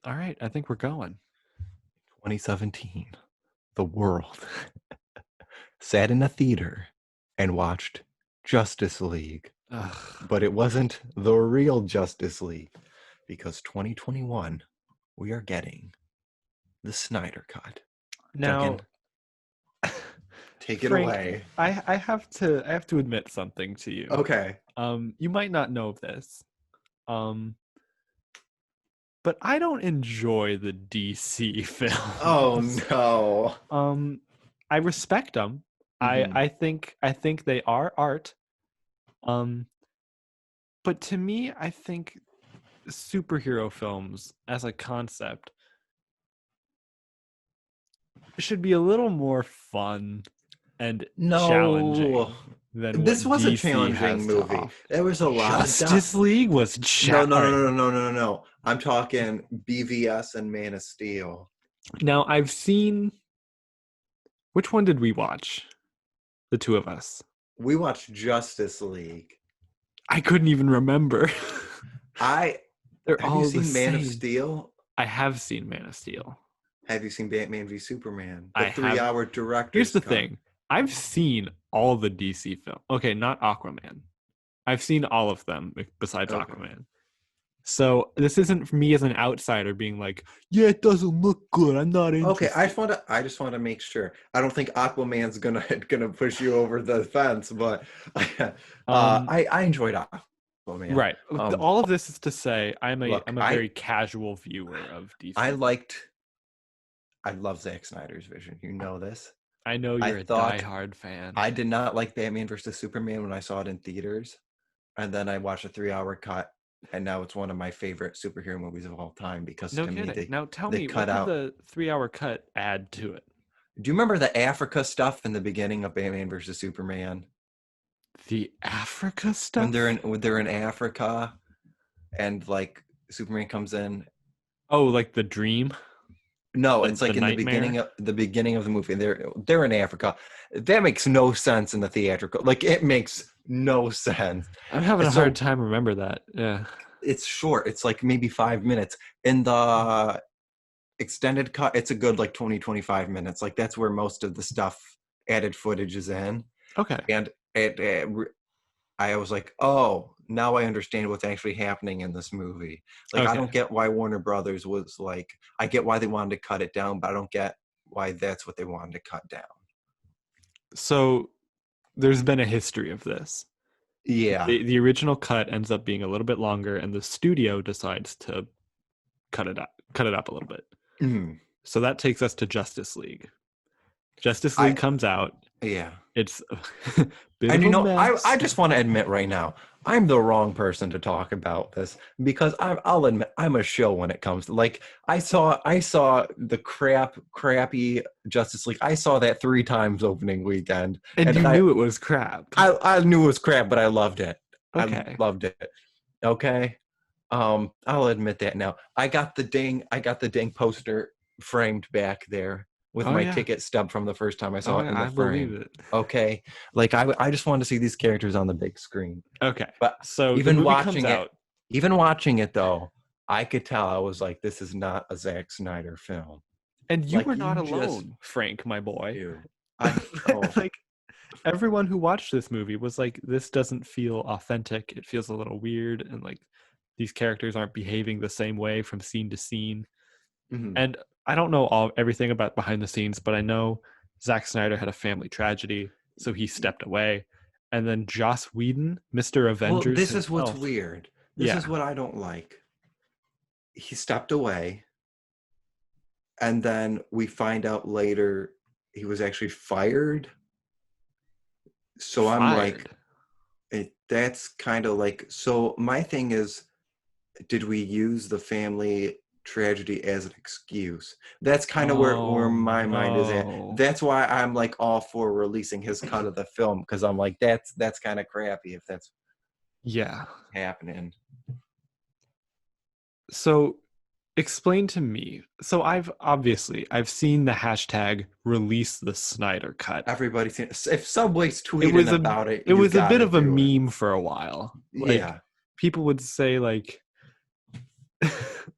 All right, I think we're going. 2017, the world sat in a theater and watched Justice League. Ugh. But it wasn't the real Justice League because 2021, we are getting the Snyder Cut. Now, Duncan, take it Frank, away. I have to admit something to you. Okay. You might not know this. Um, but I don't enjoy the DC Oh films. no. Um, I respect them. I Mhm. I think I think they are art. Um, but to me, I think superhero films as a concept should be a little more fun and No. challenging than This what was a DC challenging has to movie. offer. There was a lot of Justice League was No, no, all no, right. no, no, no, no, no. I'm talking BVS and Man of Steel. Now I've seen which one did we watch? The two of us. We watched Justice League. I couldn't even remember. I They're Have you all the seen Man of same. Steel? I have seen Man of Steel. Have you seen Batman v Superman? The I three have. hour Here's director's the cut. thing. I've seen all the DC films. Okay, not Aquaman. I've seen all of them besides Okay. Aquaman. So this isn't for me as an outsider being like, yeah, it doesn't look good. I'm not Okay, interested. I just want to make sure. I don't think Aquaman's gonna gonna push you over the fence, but Um, I enjoyed Aquaman. right. Um, All of this is to say I'm a Look, I'm a very casual viewer of I DC. liked I love Zack Snyder's vision. You know this. I know I you're a thought diehard fan. I did not like Batman versus Superman when I saw it in theaters, and then I watched a 3 hour cut, and now it's one of my favorite superhero movies of all time because No to me kidding. Now tell they me, cut what did out. the 3 hour cut add to it? Do you remember the Africa stuff in the beginning of Batman versus Superman The Africa when stuff? they're in Africa and like Superman comes in? Oh, like the dream, No, the it's the like in nightmare. the beginning of the movie. They're in Africa. That makes no sense in the theatrical. Like it makes no sense. I'm having a hard So time remember that. Yeah. it's short. It's like maybe 5 minutes. In the extended cut, it's a good like 20-25 minutes. Like that's where most of the stuff added footage is in. Okay. And I was like, oh, now I understand what's actually happening in this movie. Like, I Okay. don't get why Warner Brothers was like, I get why they wanted to cut it down, but I don't get why that's what they wanted to cut down. So there's been a history of this. Yeah. The original cut ends up being a little bit longer, and the studio decides to cut it up a little bit. Mm. So that takes us to Justice League. Justice League I, comes out. yeah. It's a bit And of you a know, I mess. just want to admit right now, I'm the wrong person to talk about this because I'll admit I'm a show when it comes to like I saw the crappy Justice League. I saw that 3 times opening weekend, And and you knew it was crap. I knew it was crap, but I loved it. I Okay. loved it. Okay. I'll admit that now. I got the ding poster framed back there with Oh my yeah. ticket stub from the first time I saw Oh it in yeah, the I believe frame. it. Okay. Like I just want to see these characters on the big screen. Okay. But So the even movie comes watching it, out. even watching it though, I could tell I was like, this is not a Zack Snyder film. And you Like were not you just alone, Frank, my boy. do. I oh Like everyone who watched this movie was like, this doesn't feel authentic. It feels a little weird, and like these characters aren't behaving the same way from scene to scene. mhm. And I don't know everything about behind the scenes, but I know Zack Snyder had a family tragedy, so he stepped away. And then Joss Whedon, Mr. Well, Avengers this is what's himself. weird. This is Yeah. what I don't like. He stepped away, and then we find out later he was actually fired. So I'm like, Fired. that's kind of like, so my thing is, did we use the family tragedy as an excuse? That's kind of where Oh my mind is at. no. That's why I'm like all for releasing his cut of the film because I'm like, that's kind of crappy if that's Yeah. happening. So explain to me. So I've seen the hashtag release the Snyder cut. Everybody's seen, if Subway's It tweeting was a about it, it you was a got bit to of a do it. meme for a while. Like Yeah. people would say like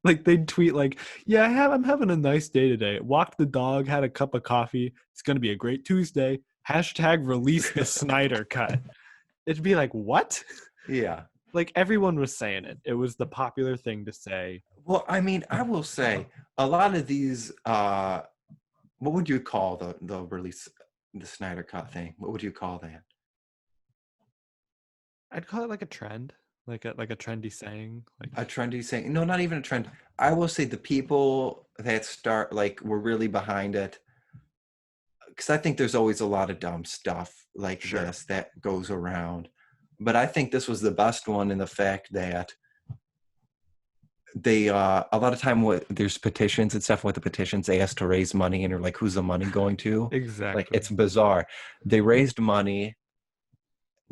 Like they'd tweet like, "Yeah, I'm having a nice day today. Walked the dog, had a cup of coffee. It's gonna be a great Tuesday. Hashtag release the Snyder cut." It'd be like, what? Yeah. Like everyone was saying it. It was the popular thing to say. Well, I mean, I will say a lot of these. What would you call the release, the Snyder Cut thing? What would you call that? I'd call it like a trend, like a trendy saying. Like, A trendy saying? No, not even a trend. I will say the people that start like were really behind it, because I think there's always a lot of dumb stuff like sure, this that goes around. But I think this was the best one in the fact that they a lot of time what there's petitions and stuff with the petitions they ask to raise money and you're like, who's the money going to? Like exactly. it's bizarre. They raised money,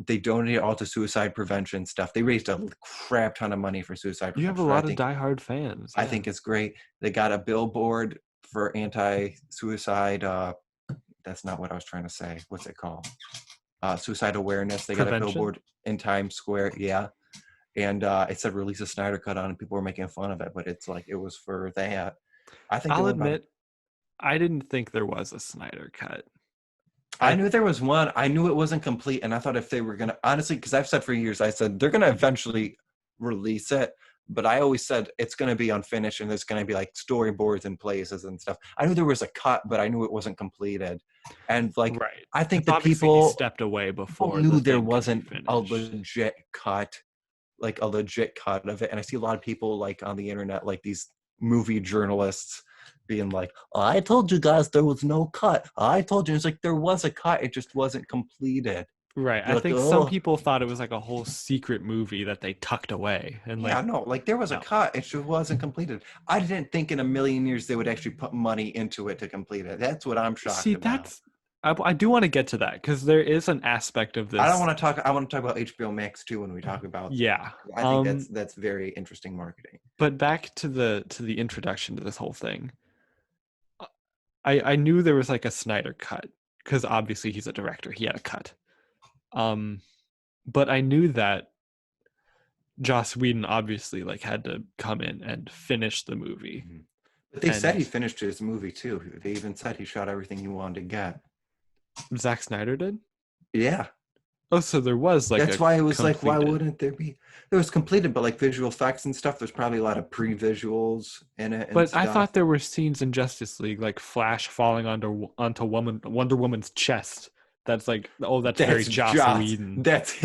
they donated all to suicide prevention stuff. They raised a crap ton of money for suicide You have a prevention. I lot of think diehard fans. I Yeah. think it's great. They got a billboard for anti-suicide. That's not what I was trying to say. What's it called? Suicide awareness. They got a Prevention. billboard in Times Square. Yeah, and it said release a Snyder cut on, and people were making fun of it, but it's like it was for that. I think they I'll went by. admit, I didn't think there was a Snyder cut. I I knew there was one. I knew it wasn't complete, and I thought if they were gonna, honestly, because I've said for years, I said they're gonna eventually release it, but I always said it's gonna be unfinished, and there's gonna be like storyboards and places and stuff. I knew there was a cut, but I knew it wasn't completed, and like right, I think because the obviously he people stepped away people before the knew there thing could be wasn't a finished. legit cut, like a legit cut of it, and I see a lot of people like on the internet, like these movie journalists being like, I told you guys there was no cut. I told you. It's like there was a cut. It just wasn't completed. Right. You're I like, think some oh, people thought it was like a whole secret movie that they tucked away, and yeah, like, no, like there was a no. cut. It just wasn't completed. I didn't think in a million years they would actually put money into it to complete it. That's what I'm See, shocked about. that's I do want to get to that because there is an aspect of I don't this. want to talk. I want to talk about HBO Max too when we talk about. Yeah. I think that's very interesting marketing. But back to the introduction to this whole thing. I knew there was like a Snyder cut because obviously he's a director. He had a cut. Um, but I knew that Joss Whedon obviously like had to come in and finish the movie. Mhm. But they said he And finished his movie too. They even said he shot everything he wanted to get. Zack Snyder did. Yeah. Oh, so there was like That's a why it was like, why completed. wouldn't there be? It was completed, but like visual effects and stuff, there's probably a lot of pre-visuals in it and But I stuff. thought there were scenes in Justice League like Flash falling onto Wonder Woman's chest. That's like, oh, that's very That's Joss Joss. Whedon. That's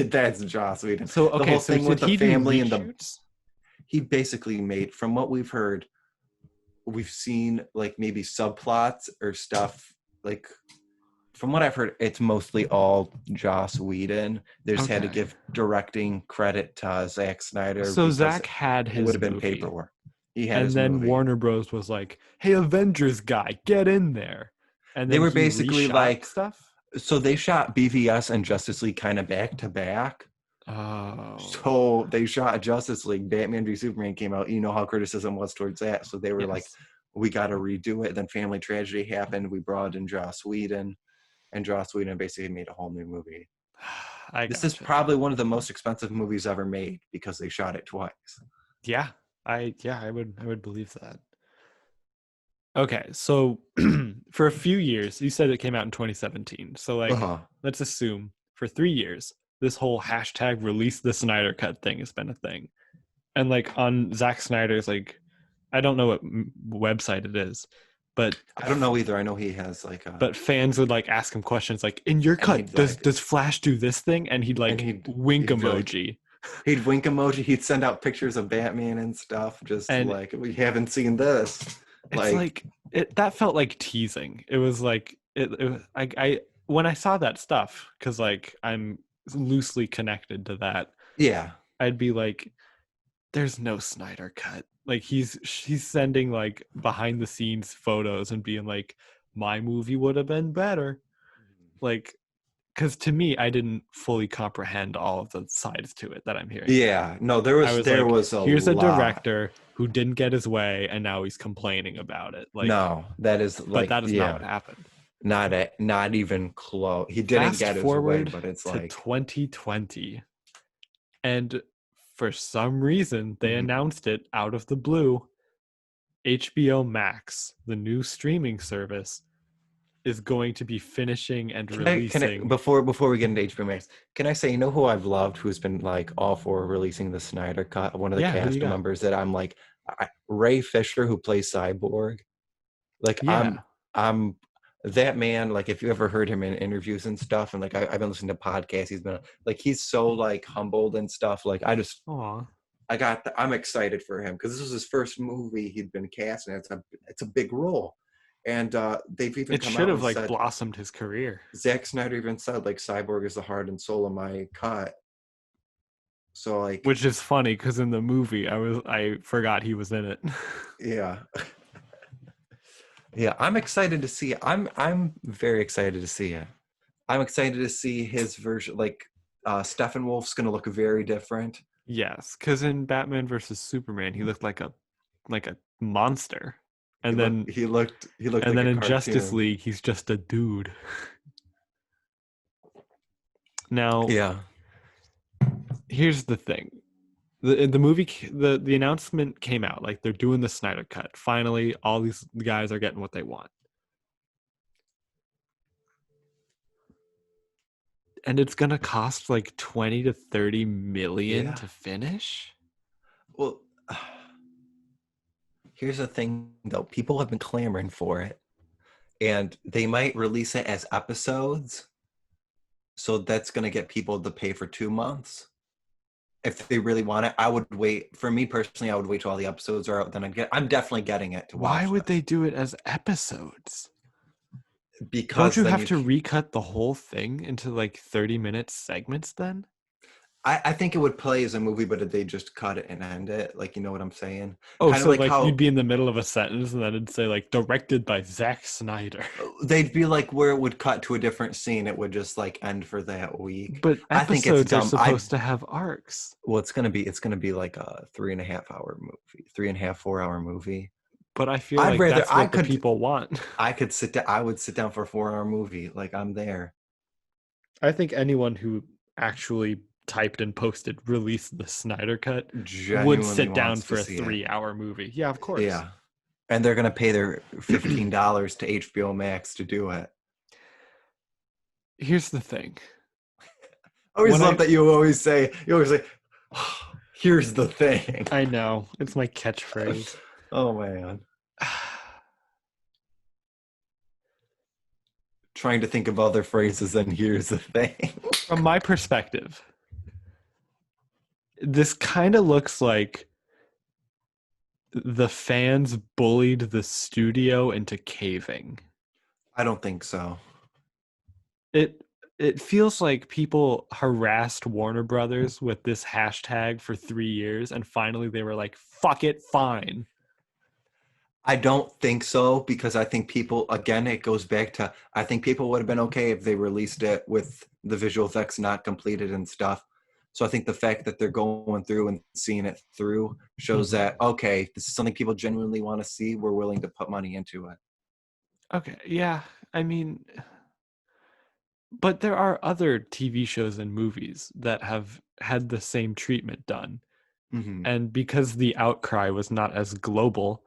Joss Whedon. So The okay, whole so thing did with the he do family and the reshoots? he basically made, from what we've heard, we've seen like maybe subplots or stuff like, from what I've heard, it's mostly all Joss Whedon. They just had to Okay. give directing credit to Zack Snyder So because Zach had it would his have been movie, paperwork. He had and his then movie. Warner Bros was like, "Hey, Avengers guy, get in there," and They then were he basically reshot like, stuff. so they shot BVS and Justice League kind of back to back. Oh, So they shot Justice League. Batman v Superman came out. You know how criticism was towards that. So they were like, yes, we got to redo it. Then Family Tragedy happened. We brought in Joss Whedon, and Joss Whedon basically made a whole new movie. I This is gotcha. probably one of the most expensive movies ever made because they shot it twice. Yeah, I would believe that. Okay, so for a few years, you said it came out in 2017. So like, Uh-huh. let's assume for 3 years, this whole hashtag release the Snyder cut thing has been a thing. And like on Zack Snyder's like, I don't know what website it is, but I don't know either. I know he has like a, but fans would like ask him questions like, in your and cut, does Flash do this thing? And he'd and like he'd wink he'd be like, emoji. he'd wink emoji. He'd send out pictures of Batman and stuff, just And like, we haven't seen this. it's Like, like that felt like teasing. It was like I when I saw that stuff, because like I'm loosely connected to that, yeah, I'd be like, there's no Snyder cut. Like she's sending like behind the scenes photos and being like, my movie would have been better. Like, because to me, I didn't fully comprehend all of the sides to it that I'm hearing now. yeah. No, I was there like, was a here's a lot. director who didn't get his way and now he's complaining about it. Like, No, that is but like, that is not yeah, what happened. not even close. He didn't Fast get his way, forward but it's to like, 2020, and for some reason, they Mhm. announced it out of the blue. HBO Max, the new streaming service, is going to be finishing and Can I releasing. before we get into HBO Max, can I say, you know who I've loved, who's been like all for releasing the Snyder cut? One of the Yeah, who do you cast got? members that I'm like, Ray Fisher, who plays Cyborg. Like Yeah. I'm that man. Like if you ever heard him in interviews and stuff, and like I've been listening to podcasts, he's been like he's so like humbled and stuff. Like Aw. I'm excited for him because this was his first movie he'd been cast, and it's a big role. And they've even It come should out have and like said, blossomed his career. Zack Snyder even said like Cyborg is the heart and soul of my cut. So like, Which is funny because in the movie I forgot he was in it. yeah, yeah, I'm excited to see it. I'm very excited to see it. I'm excited to see his version. Like Steppenwolf's gonna look very different. Yes, because in Batman versus Superman, he looked like a monster, He and looked then he looked he looked and like then a in Justice cartoon. League, he's just a dude. Now, Yeah. here's the thing: the movie, the announcement came out like they're doing the Snyder cut. Finally, all these guys are getting what they want, and it's gonna cost like 20 to 30 million Yeah. to finish. Well, here's the thing though. People have been clamoring for it, and they might release it as episodes. So that's gonna get people to pay for 2 months. If they really want it, I would wait. For me personally, I would wait till all the episodes are out. Then I'm definitely getting it to Why watch would this they do it as episodes? Don't because you then have to recut the whole thing into like 30-minute segments then? I think it would play as a movie, but they just cut it and end it. Like, you know what I'm saying? Oh, Kind of so like like you'd how be in the middle of a sentence and then it'd say like directed by Zack Snyder. they'd be like where it would cut to a different scene. It would just like end for that week. But I think it's episodes are dumb. supposed to have arcs. Well, it's gonna be like a 3.5 hour movie, 3.5, 4 hour movie. But I feel I'd like rather that's what the people want. I could sit down. I would sit down for a 4 hour movie. Like I'm there. I think anyone who actually typed and posted release the Snyder cut would Genuinely sit down wants to for a see it. 3-hour movie. Yeah, of course. Yeah. And they're gonna pay their $15 to HBO Max to do it. Here's the thing. I always When love I that you always say, oh, here's the thing. I know, it's my catchphrase. Oh man. Trying to think of other phrases and here's the thing. From my perspective, this kind of looks like the fans bullied the studio into caving. I don't think so. It it feels like people harassed Warner Brothers with this hashtag for 3 years and finally they were like, "Fuck it, fine." I don't think so because I think people, again, it goes back to, I think people would have been okay if they released it with the visual effects not completed and stuff. So I think the fact that they're going through and seeing it through shows that, okay, this is something people genuinely want to see. We're willing to put money into it. Okay, yeah. I mean, but there are other TV shows and movies that have had the same treatment done. Mm-hmm. And because the outcry was not as global,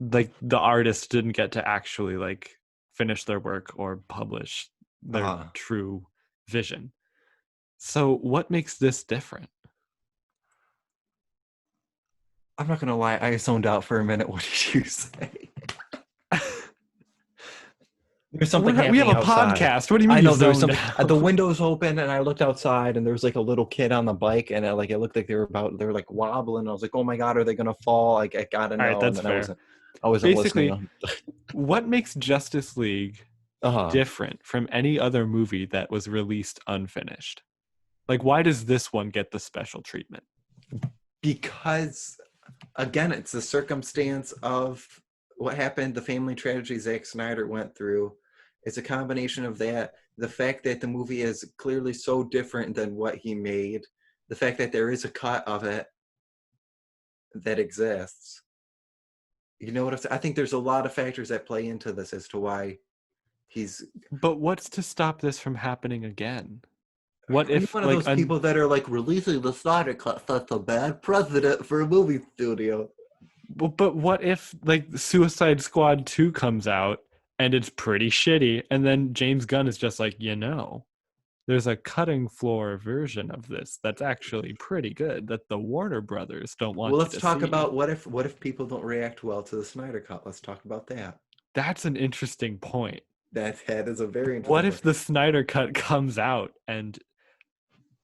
like the artist didn't get to actually like finish their work or publish their Uh-huh. true vision. So what makes this different? I'm not going to lie. I zoned out for a minute. What did you say? There's something We have happening a outside. podcast. What do you mean I you know there was zoned something. out? The windows open, and I looked outside, and there was like a little kid on the bike, and it looked like they were like wobbling. I was like, oh my god, are they gonna fall? Like I gotta All right, know. And that's then fair. I wasn't Basically, listening. what makes Justice League Uh-huh. different from any other movie that was released unfinished? Like, why does this one get the special treatment? Because again, it's the circumstance of what happened, the family tragedy Zack Snyder went through. It's a combination of that, the fact that the movie is clearly so different than what he made, the fact that there is a cut of it that exists. You know what I'm saying? I think there's a lot of factors that play into this as to why he's But what's to stop this from happening again? What Are you if one of like those people that are like releasing the Snyder Cut sets a bad precedent for a movie studio? but what if like Suicide Squad 2 comes out and it's pretty shitty, and then James Gunn is just like, there's a cutting floor version of this that's actually pretty good that the Warner Brothers don't Well, want you let's to talk see. about what if people don't react well to the Snyder Cut? Let's talk about that. That's an interesting point. That is a very What interesting if point. the Snyder Cut comes out and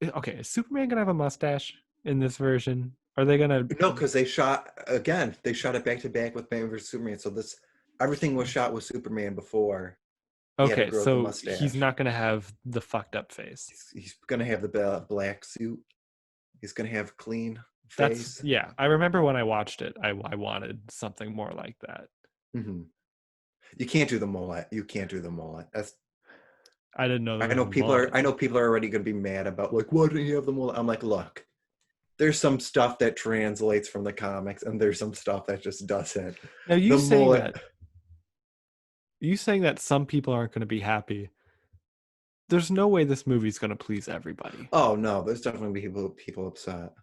okay, is Superman gonna have a mustache in this version? Are they gonna No, because they shot it back to back with Batman vs Superman. So this everything was shot with Superman before he had to Okay, grow the so he's mustache. not gonna have the fucked up face. He's gonna have the black suit. He's gonna have a clean That's face. yeah. I remember when I watched it, I wanted something more like that. Hmm. You can't do the mullet. You can't do the mullet. That's I didn't know there I was know a people are mullet. I know people are already gonna be mad about like why didn't he have the mullet? I'm like, look, there's some stuff that translates from the comics and there's some stuff that just doesn't. Now The mullet. you saying that some people aren't going to be happy. There's no way this movie's going to please everybody. Oh no, there's definitely people upset.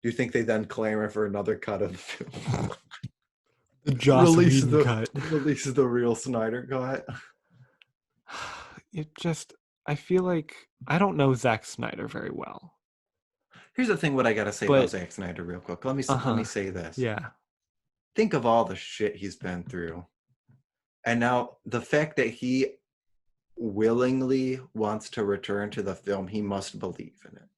Do you think they then clamor for another cut of The Joss release Whedon the cut. release the real Snyder cut? It just I feel like I don't know Zack Snyder very well. Here's the thing: what I gotta say about But Zack Snyder, real quick. Let me uh-huh. say this. Yeah. Think of all the shit he's been through, and now the fact that he willingly wants to return to the film, he must believe in it,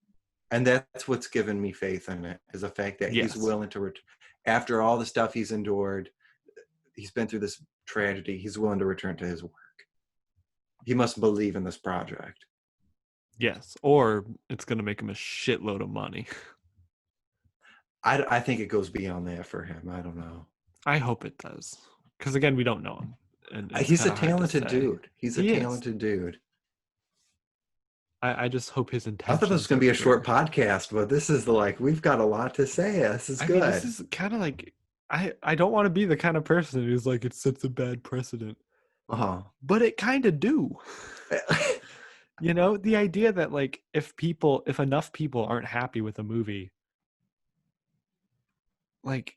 and that's what's given me faith in it. Is the fact that he's Yes. willing to, after all the stuff he's endured, he's been through this tragedy. He's willing to return to his work. He must believe in this project. Yes. Or it's going to make him a shitload of money. I think it goes beyond that for him. I don't know. I hope it does. Because again, we don't know him. And it's He's a kind of hard to talented say. dude. He's a He is. talented dude. I just hope his I intentions thought this was going to be are a short pure. podcast, but this is like we've got a lot to say. This is I mean, good. this is kind of like I don't want to be the kind of person who's like it sets a bad precedent, Uh-huh. but it kind of do. The idea that like if enough people aren't happy with a movie, like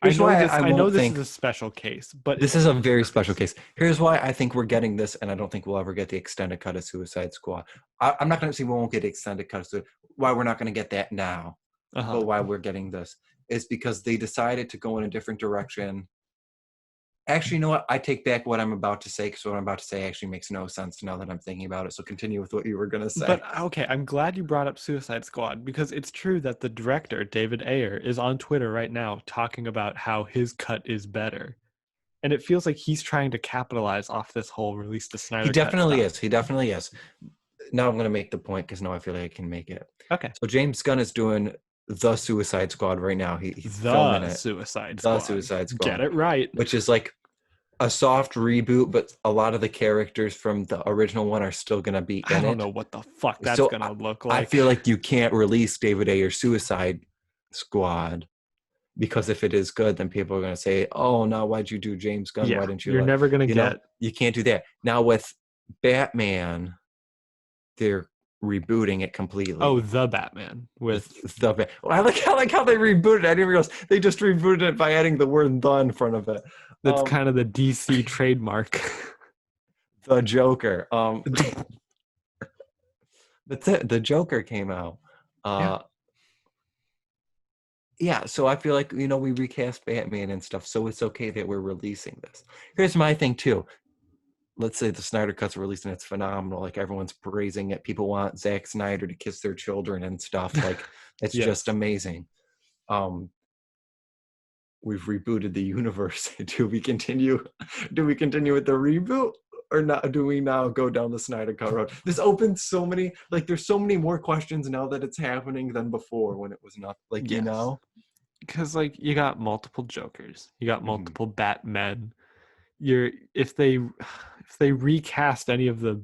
Here's why I I know won't this is think a special case, but this is a very special case. Here's why I think we're getting this, and I don't think we'll ever get the extended cut of Suicide Squad. I'm not going to say we won't get the extended cut of Suicide. Why we're not going to get that now, uh-huh. but why we're getting this is because they decided to go in a different direction. Actually, you know what? I take back what I'm about to say because what I'm about to say actually makes no sense now that I'm thinking about it. So continue with what you were going to say. But okay, I'm glad you brought up Suicide Squad because it's true that the director, David Ayer, is on Twitter right now talking about how his cut is better. And it feels like he's trying to capitalize off this whole release the Snyder He cut definitely stuff. is. He definitely is. Now I'm going to make the point because now I feel like I can make it. Okay. So James Gunn is doing the Suicide Squad right now. He's filming The it. Suicide The Squad. Suicide Squad. Get it right. Which is like a soft reboot, but a lot of the characters from the original one are still going to be in it. I don't know what the fuck that's So going to look I like. feel like you can't release David Ayer's Suicide Squad because if it is good, then people are going to say, "Oh, no, why'd you do James Gunn? Yeah, Why didn't you you're never going to get. You can't do that." Now with Batman, they're rebooting it completely. Oh, the Batman with the well, I like how they rebooted it. I didn't realize they just rebooted it by adding the word "the" in front of it. that's kind of the DC trademark. The Joker. That's it. The Joker came out. Yeah, so I feel like, we recast Batman and stuff, so it's okay that we're releasing this. Here's my thing, too. Let's say the Snyder Cut's released and it's phenomenal. Like, everyone's praising it. People want Zack Snyder to kiss their children and stuff. Like, it's Yes. just amazing. We've rebooted the universe. Do we continue with the reboot? Or not? Do we now go down the Snyder Cut road? This opens so many, like, there's so many more questions now that it's happening than before when it was not, like, Yes. Because like you got multiple Jokers, you got multiple Batmen. If they recast any of the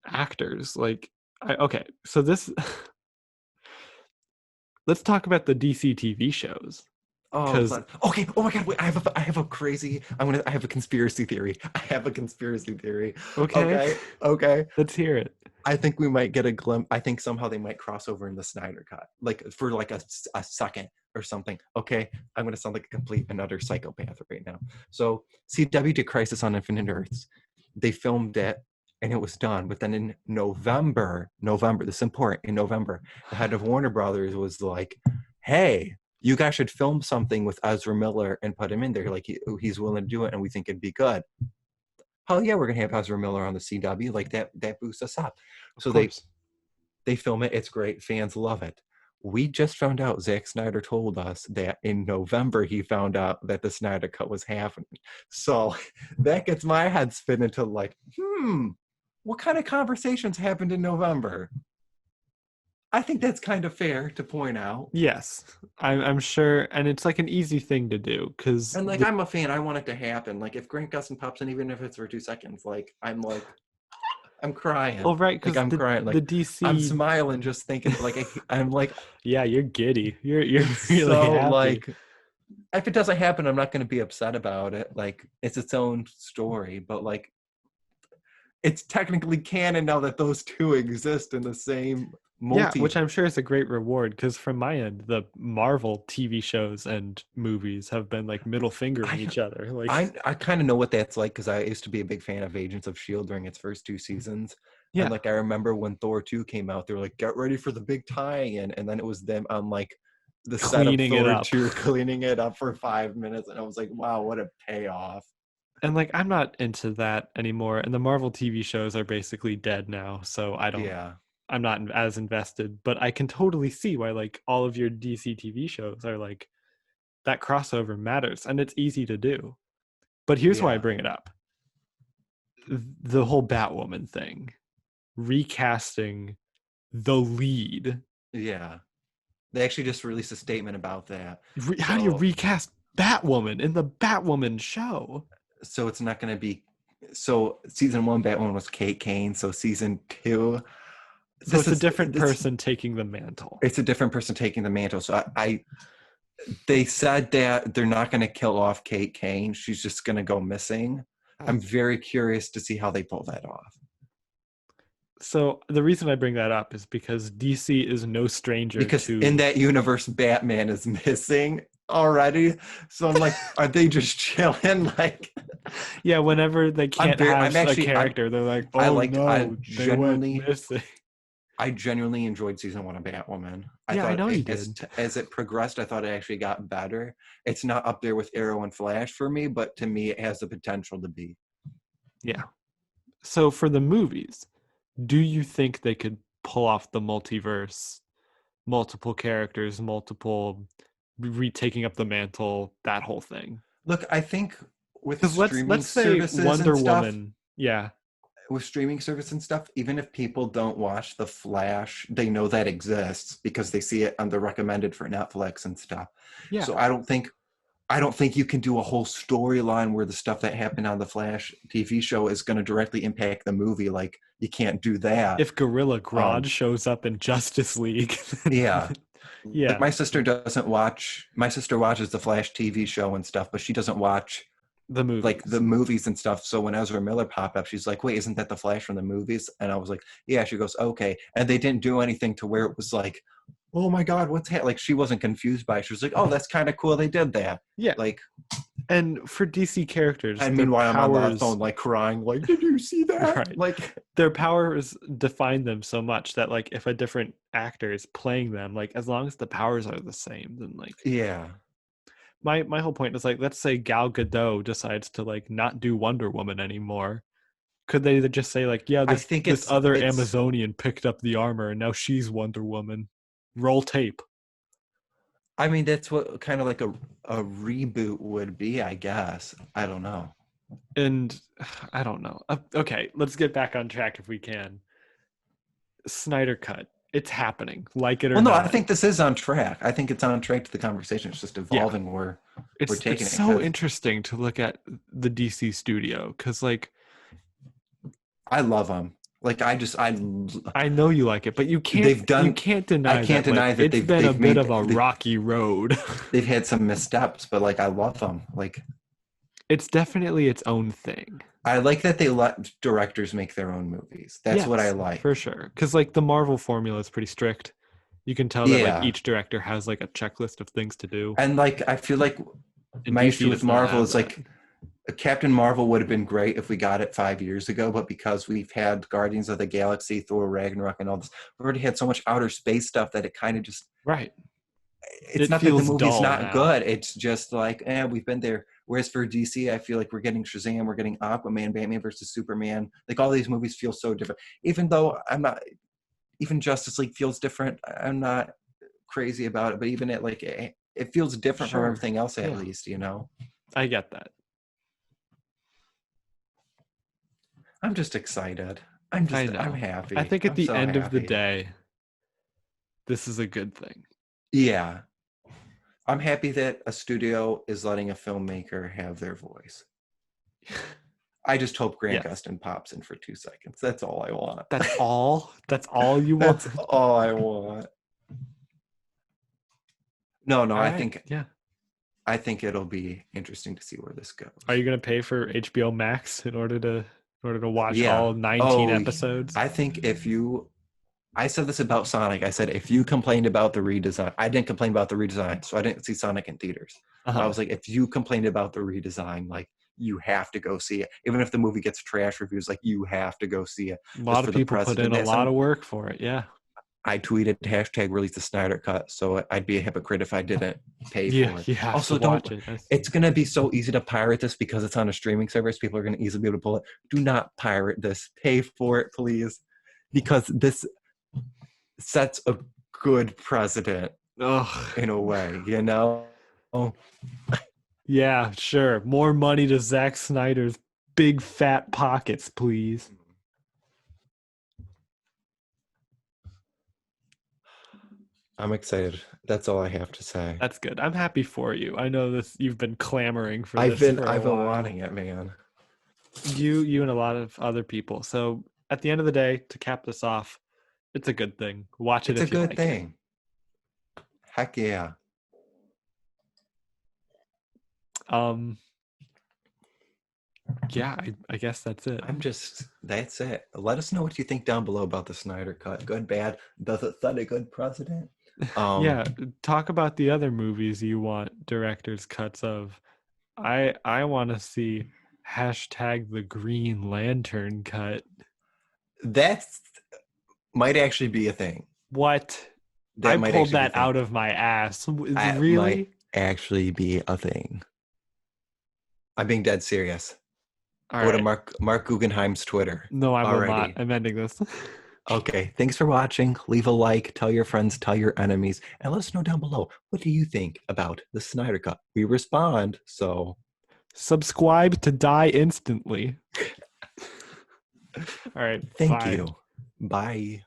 actors, like okay, so this let's talk about the DC TV shows. Okay. Oh my God. Wait, I have a crazy. I have a conspiracy theory. I have a conspiracy theory. Okay. Okay. Let's hear it. I think we might get a glimpse. I think somehow they might cross over in the Snyder cut, like for like a second or something. Okay, I'm gonna sound like a complete another psychopath right now. So CW did Crisis on Infinite Earths. They filmed it and it was done. But then in November, this is important. In November, the head of Warner Brothers was like, "Hey, you guys should film something with Ezra Miller and put him in there. Like he's willing to do it, and we think it'd be good." Hell yeah, we're gonna have Ezra Miller on the CW. Like that boosts us up. Of So they course. they film it. It's great. Fans love it. We just found out, Zack Snyder told us that in November he found out that the Snyder Cut was happening. So that gets my head spinning to like, what kind of conversations happened in November? I think that's kind of fair to point out. Yes, I'm sure, and it's like an easy thing to do because And like, I'm a fan. I want it to happen. Like, if Grant Gustin pops in, even if it's for 2 seconds, like, I'm crying. well, right, Like, because I'm crying. the Like, I'm DC, smiling just thinking. Like, I'm like, yeah, you're giddy. You're it's really so happy. like if it doesn't happen, I'm not going to be upset about it. Like it's its own story, but like it's technically canon now that those two exist in the same Yeah, which multiverse. I'm sure is a great reward because from my end, the Marvel TV shows and movies have been like middle fingering I each other. Like, I kind of know what that's like because I used to be a big fan of Agents of Shield during its first 2 seasons. And yeah, like I remember when Thor 2 came out, they were like, get ready for the big tie-in. And then it was them on like the set of cleaning it Thor up. 2 cleaning it up for 5 minutes. And I was like, wow, what a payoff. And like, I'm not into that anymore. And the Marvel TV shows are basically dead now. So Yeah. I'm not as invested, but I can totally see why like all of your DC TV shows are like that crossover matters and it's easy to do. But here's why I Yeah. bring it up. The whole Batwoman thing, recasting the lead. Yeah. They actually just released a statement about that. How do you So recast Batwoman in the Batwoman show? so it's not going to be so season 1 Batwoman was Kate Kane, so season 2 So this it's a is different this person taking the mantle. it's a different person taking the mantle. So I they said that they're not going to kill off Kate Kane. She's just going to go missing. I'm very curious to see how they pull that off. So the reason I bring that up is because DC is no stranger Because in to that universe Batman is missing already. So I'm like, are they just chilling like yeah, whenever they can't have a I'm character, they're like, "Oh no, they went missing." I genuinely enjoyed season 1 of Batwoman. I Yeah, I thought know you did. as it progressed, I thought it actually got better. It's not up there with Arrow and Flash for me, but to me, it has the potential to be. Yeah. So for the movies, do you think they could pull off the multiverse, multiple characters, multiple retaking up the mantle, that whole thing? Look, I think with Because streaming let's say services and Wonder stuff, Woman, yeah, even if people don't watch The Flash, they know that exists because they see it on the recommended for Netflix and stuff. yeah. So I don't think you can do a whole storyline where the stuff that happened on the Flash TV show is going to directly impact the movie. Like you can't do that. If Gorilla Grodd shows up in Justice League, Yeah. Like yeah, my sister doesn't watch. My sister watches the Flash TV show and stuff, but she doesn't watch the like movies. the movies and stuff. So when Ezra Miller popped up, she's like, "Wait, isn't that the Flash from the movies?" And I was like, "Yeah." She goes, "Okay." And they didn't do anything to where it was like, "Oh my God, what's that?" Like she wasn't confused by it. She was like, "Oh, that's kind of cool. They did that." Yeah, Like, and for DC characters, and their meanwhile, I'm on the powers, phone like crying, like, "Did you see that?" right? Like, Their powers define them so much that like if a different actor is playing them, like as long as the powers are the same, then like yeah. my whole point is like let's say Gal Gadot decides to like not do Wonder Woman anymore. Could they just say like, yeah, I this think this other it's Amazonian picked up the armor and now she's Wonder Woman? Roll tape. I mean, that's what kind of like a reboot would be, I guess. I don't know. And I don't know. Okay, let's get back on track if we can. Snyder cut. It's happening, like it or Well, no, I not. think this is on track. I think it's on track to the conversation. It's just Yeah, evolving where we're it's taking it. so 'Cause interesting to look at the DC studio because like I love them. Like I know you like it, but they've you done. can't I deny can't that like deny that it's been a they've bit made of a rocky road. they've had some missteps, but like I love them. Like it's definitely its own thing. I like that they let directors make their own movies. That's what I Yes, for like. sure. Because like the Marvel formula is pretty strict. You can tell that like Yeah. each director has like a checklist of things to do, And like I feel like and my DC issue with does not Marvel have is that. like Captain Marvel would have been great if we got it 5 years ago, but because we've had Guardians of the Galaxy, Thor, Ragnarok, and all this, we already had so much outer space stuff that it kind of just, Right. it's It not that the feels movie's dull not now. good. It's just like, we've been there. Whereas for DC, I feel like we're getting Shazam, we're getting Aquaman, Batman versus Superman. Like all these movies feel so different. Even though I'm not, even Justice League feels different. I'm not crazy about it, but even it feels different from Sure. everything else at Yeah, least, you know? I get that. I'm just excited. I I'm know. I happy. think at I'm the so end of the happy. day, this is a good thing. Yeah. I'm happy that a studio is letting a filmmaker have their voice. I just hope Grant Yes. Gustin pops in for 2 seconds. That's all I want. That's all. That's all you want. That's all I want. No, no, All right. Yeah. I think it'll be interesting to see where this Are goes. you gonna pay for HBO Max in order to watch Yeah. all 19 Oh, episodes? I think if you I said this about Sonic. I said if you complained about the redesign, I didn't complain about the redesign, so I didn't see Sonic in theaters. But I Uh-huh. was like, if you complained about the redesign, like you have to go see it. Even if the movie gets trash reviews, like you have to go see it A just lot of for the people put in precedent a that lot some. of work for it. Yeah. I tweeted hashtag release the Snyder cut, so I'd be a hypocrite if I didn't pay Yeah, for it. you have to Also, don't. watch it. It's gonna be so easy to pirate this because it's on a streaming service. People are gonna easily be able to pull it. Do not pirate this. Pay for it, please, because this sets a good precedent Ugh. in a way, you know? Oh, Yeah, sure. More money to Zack Snyder's big fat pockets, please. I'm excited. That's all I have to say. That's good. I'm happy for you. I know this you've been clamoring for this for a I've been while. wanting it, man. You and a lot of other people. So at the end of the day, to cap this off, it's a good thing. Watch it It's a if you good like it. thing. Heck yeah. Um, yeah, I guess that's it. That's it. Let us know what you think down below about the Snyder cut. Good, bad. Does it set a good precedent? Yeah, talk about the other movies you want director's cuts of. I want to see hashtag the Green Lantern cut. That's might actually be a thing. What? I That might pulled actually be a that thing. out of my ass. That might Really? actually be a thing. I'm being dead serious. All Go to right. Mark Guggenheim's Twitter No, I will not. already. I'm ending this. Okay, thanks for watching. Leave a like, tell your friends, tell your enemies, and let us know down below what do you think about the Snyder Cut. We respond, so Subscribe to die instantly. All right. thank Bye. you. Bye.